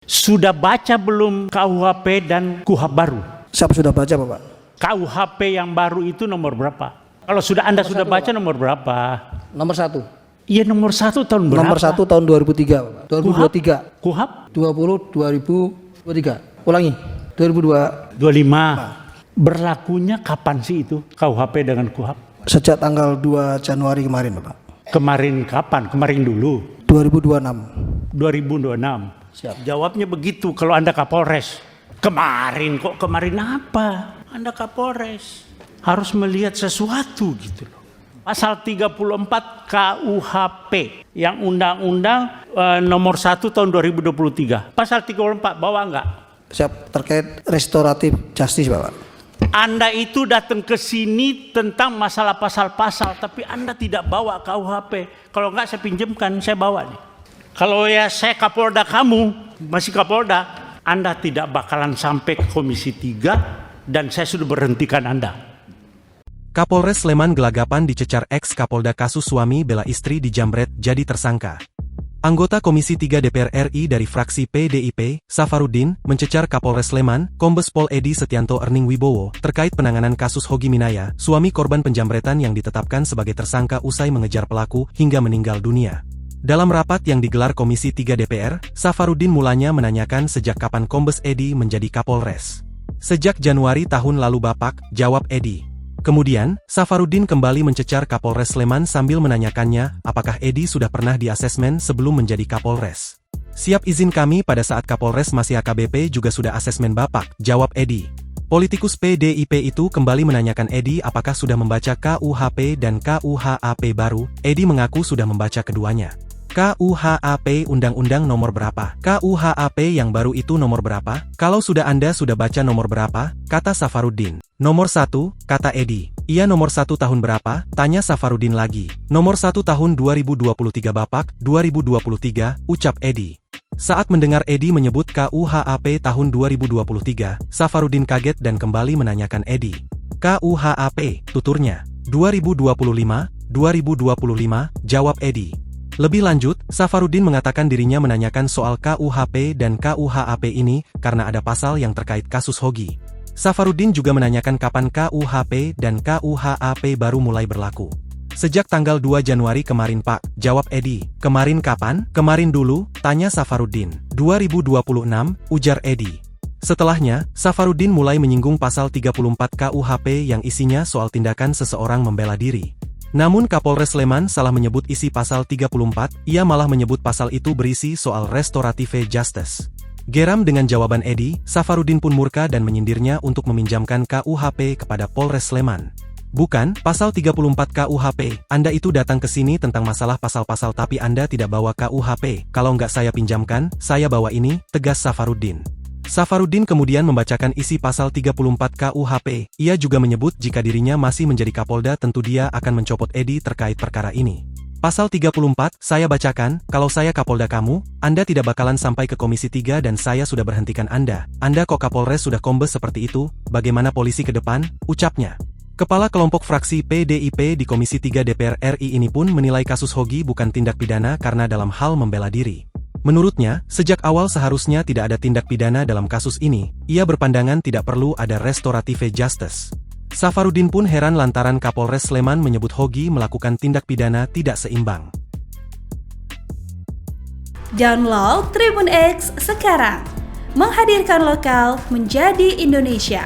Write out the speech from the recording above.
Sudah baca belum KUHP dan KUHP baru? Siapa sudah baca Bapak? KUHP yang baru itu nomor berapa? Kalau Anda sudah baca Bapak. nomor berapa? Nomor 1. Iya nomor 1 tahun berapa? Nomor 1 tahun 2003 Bapak. 2023. KUHP? 2023. Ulangi. 2002. 25. Berlakunya kapan sih itu KUHP dengan KUHP? Sejak tanggal 2 Januari kemarin Bapak. Kemarin kapan? Kemarin dulu. 2026. 2026. Siap. Jawabnya begitu kalau Anda Kapolres. Kemarin kok kemarin apa? Anda Kapolres. Harus melihat sesuatu gitu loh. Pasal 34 KUHP yang undang-undang nomor 1 tahun 2023. Pasal 34 bawa enggak? Siap, terkait restoratif justice Bapak. Anda itu datang ke sini tentang masalah pasal-pasal, tapi Anda tidak bawa KUHP. Kalau enggak saya pinjamkan, saya bawa nih. Kalau ya saya Kapolda kamu, masih Kapolda, Anda tidak bakalan sampai ke Komisi 3 dan saya sudah berhentikan Anda. Kapolres Sleman gelagapan dicecar ex-Kapolda kasus suami bela istri dijambret jadi tersangka. Anggota Komisi 3 DPR RI dari fraksi PDIP, Safarudin, mencecar Kapolres Sleman, Kombes Pol Edi Setianto Erning Wibowo, terkait penanganan kasus Hogi Minaya, suami korban penjambretan yang ditetapkan sebagai tersangka usai mengejar pelaku hingga meninggal dunia. Dalam rapat yang digelar Komisi 3 DPR, Safarudin mulanya menanyakan sejak kapan Kombes Edi menjadi Kapolres. Sejak Januari tahun lalu Bapak, jawab Edi. Kemudian, Safarudin kembali mencecar Kapolres Sleman sambil menanyakannya, apakah Edi sudah pernah diasesmen sebelum menjadi Kapolres. Siap izin kami pada saat Kapolres masih AKBP juga sudah asesmen Bapak, jawab Edi. Politikus PDIP itu kembali menanyakan Edi apakah sudah membaca KUHP dan KUHAP baru. Edi mengaku sudah membaca keduanya. KUHAP Undang-Undang nomor berapa? KUHAP yang baru itu nomor berapa? Kalau sudah Anda sudah baca nomor berapa? Kata Safarudin. Nomor 1, kata Edi. Iya nomor 1 tahun berapa? Tanya Safarudin lagi. Nomor 1 tahun 2023 Bapak, 2023, ucap Edi. Saat mendengar Edi menyebut KUHAP tahun 2023, Safarudin kaget dan kembali menanyakan Edi. KUHAP, tuturnya. 2025, 2025, jawab Edi. Lebih lanjut, Safarudin mengatakan dirinya menanyakan soal KUHP dan KUHAP ini karena ada pasal yang terkait kasus Hogi. Safarudin juga menanyakan kapan KUHP dan KUHAP baru mulai berlaku. Sejak tanggal 2 Januari kemarin Pak, jawab Edi. Kemarin kapan? Kemarin dulu, tanya Safarudin. 2026, ujar Edi. Setelahnya, Safarudin mulai menyinggung pasal 34 KUHP yang isinya soal tindakan seseorang membela diri. Namun Kapolres Sleman salah menyebut isi pasal 34, ia malah menyebut pasal itu berisi soal restoratif justice. Geram dengan jawaban Edi, Safarudin pun murka dan menyindirnya untuk meminjamkan KUHP kepada Polres Sleman. Bukan, pasal 34 KUHP, Anda itu datang ke sini tentang masalah pasal-pasal tapi Anda tidak bawa KUHP, kalau nggak saya pinjamkan, saya bawa ini, tegas Safarudin. Safarudin kemudian membacakan isi pasal 34 KUHP, ia juga menyebut jika dirinya masih menjadi Kapolda tentu dia akan mencopot Edi terkait perkara ini. Pasal 34, saya bacakan, kalau saya Kapolda kamu, Anda tidak bakalan sampai ke Komisi 3 dan saya sudah berhentikan Anda kok Kapolres sudah kombes seperti itu, bagaimana polisi ke depan, ucapnya. Kepala kelompok fraksi PDIP di Komisi 3 DPR RI ini pun menilai kasus Hogi bukan tindak pidana karena dalam hal membela diri. Menurutnya, sejak awal seharusnya tidak ada tindak pidana dalam kasus ini, ia berpandangan tidak perlu ada restoratif justice. Safarudin pun heran lantaran Kapolres Sleman menyebut Hogi melakukan tindak pidana tidak seimbang. Download Tribun X sekarang, menghadirkan lokal menjadi Indonesia.